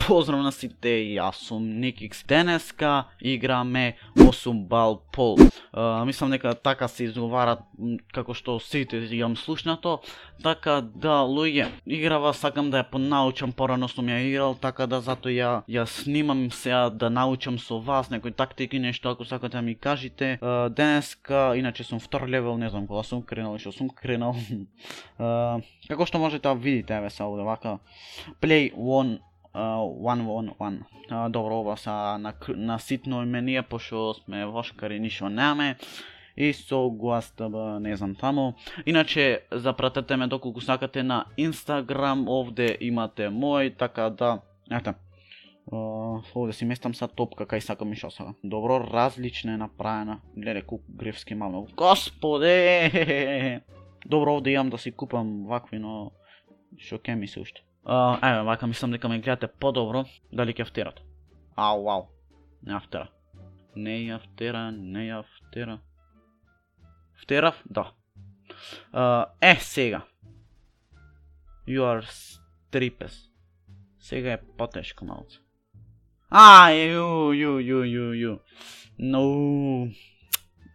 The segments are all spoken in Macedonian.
Поздрав на сите, јас сум Никикс. Денеска играме 8 бал пол. Мислам дека така се изговара како што сите имам слушнато. Така да, луѓе, играва сакам да ја понаучам, порано сум ја играл, така да затоа ја снимам сега да научам со вас некои тактики, нешто ако сакате да ми кажете. Денеска, иначе сум втор левел, не знам кога сум кренал и што сум кренал. Како што можете да видите, еве се овде вака. Play 1-1-1. Добро, ова са на ситно именија, пошто сме вошкари, ништо немаме. И со гластаба, не знам таму. Иначе, запратете ме доколку сакате на Инстаграм, овде имате мој, така да, ете. Овде си местам са топка, кај сакам и шо сакам. Добро, различна е направена. Гледај колку гревски мално. Господе! Добро, овде имам да си купам вакви, но шо ке ми се уште. Еве, вака мислам дека ме гледате подобро. Дали ќе втерат? Ау. Не ја втера. Не ја втера. Втерав? Да. Сега. You are strippers. Сега е потешко малце. Ю. No.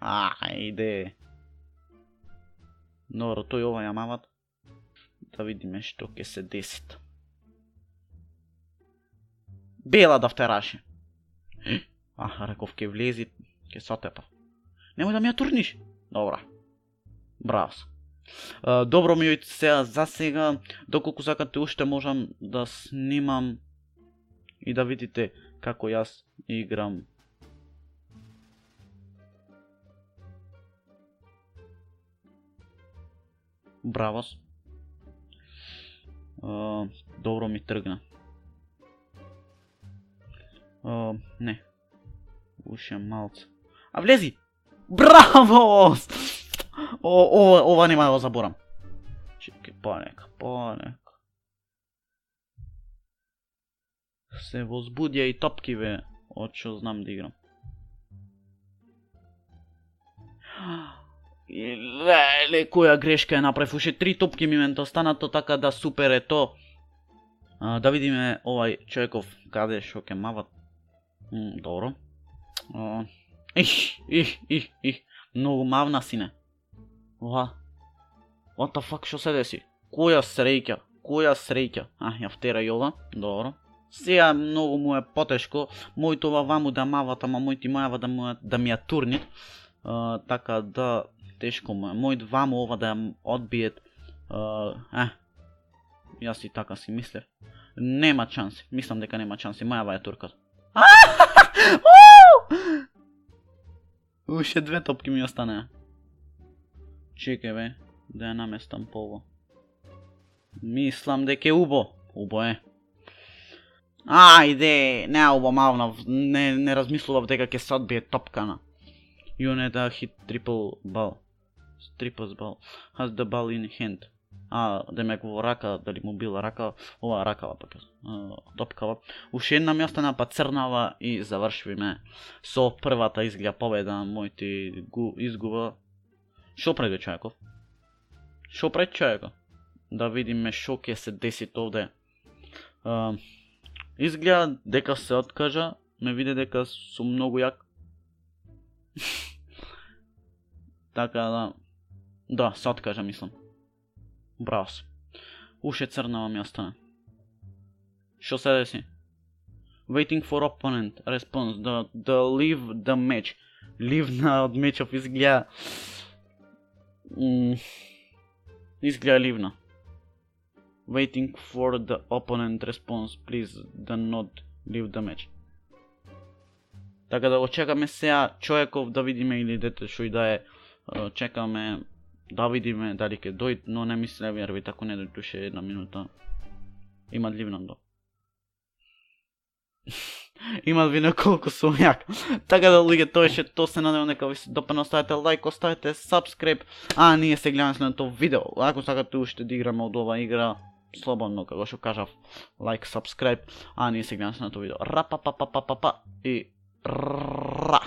Ајде. Добро, тој ова ја мават. Да видиме што ќе се деси. Бела да втераше. Реков ќе влези, ќе сотепа. Немој да ми ја турниш. Добра. Браво. Добро ми сега за сега, доколку сакате уште можам да снимам и да видите како јас играм. Браво. Добро ми тргна. Не. Уште малце. Влези! Браво! Ова нема да го заборам. Чекај, понека. Се возбудија и топки, бе, од што знам да играм. Леле, која грешка е направив, уште 3 топки ми мента останато, така да супер е то. Да видиме овај човеков каде шо ке мават. Добро. Многу мавна сине. What the fuck, шо се деси? Која среќа? Ја втера и ова. Добро. Сега многу му е потешко. Мојто ова ваму да мават, ама мојти мајава да ми ја турнит. Така да, тешко му е. Мојт ваму ова да ја одбиет. Јас и така си мислев. Нема шанси. Мислам дека нема шанси. Мајава ја туркат. Уште 2 топки ми останеа. Чекај, бе, да ја наместам по ово. Мислам дека е убо. Убо е. Ајде, не убо мавнав. Не размислував дека ќе се одбие топкана. You need a hit triple ball. Triples ball. Has the ball in hand. Демек во рака, дали му била рака, ова ракава пак, топкава. Уште една ми остана па црнава и завршвиме со првата изгледа победа на мојти изгуба. Шо прави човеков? Да видиме шо ќе се деси овде. Изгледа дека се откажа, ме виде дека сум многу јак. Така да, се откажа мислам. Браво. Уште црнава ми остана. Шо се деси? Waiting for opponent response. Да leave the match. Ливна од мечов изгледа. Изгледа ливна. Waiting for the opponent response. Please do not leave the match. Така да го чекаме сега човеков да видиме или дете шо и да е. Чекаме да видиме дали ќе дојд, но не мислам верби, тако не дојд уште една минута. Има ливнам до. Има вина колку сум јак. Така да луѓе, тоа е то, се надевам дека ви се допадна, оставете лайк, оставете subscribe, ние се гледаме следното видео. Ако сакате уште да играме од ова игра, слободно, како што кажав, лайк, subscribe, ние се гледаме следното видео. Ра па па па па па па и ра.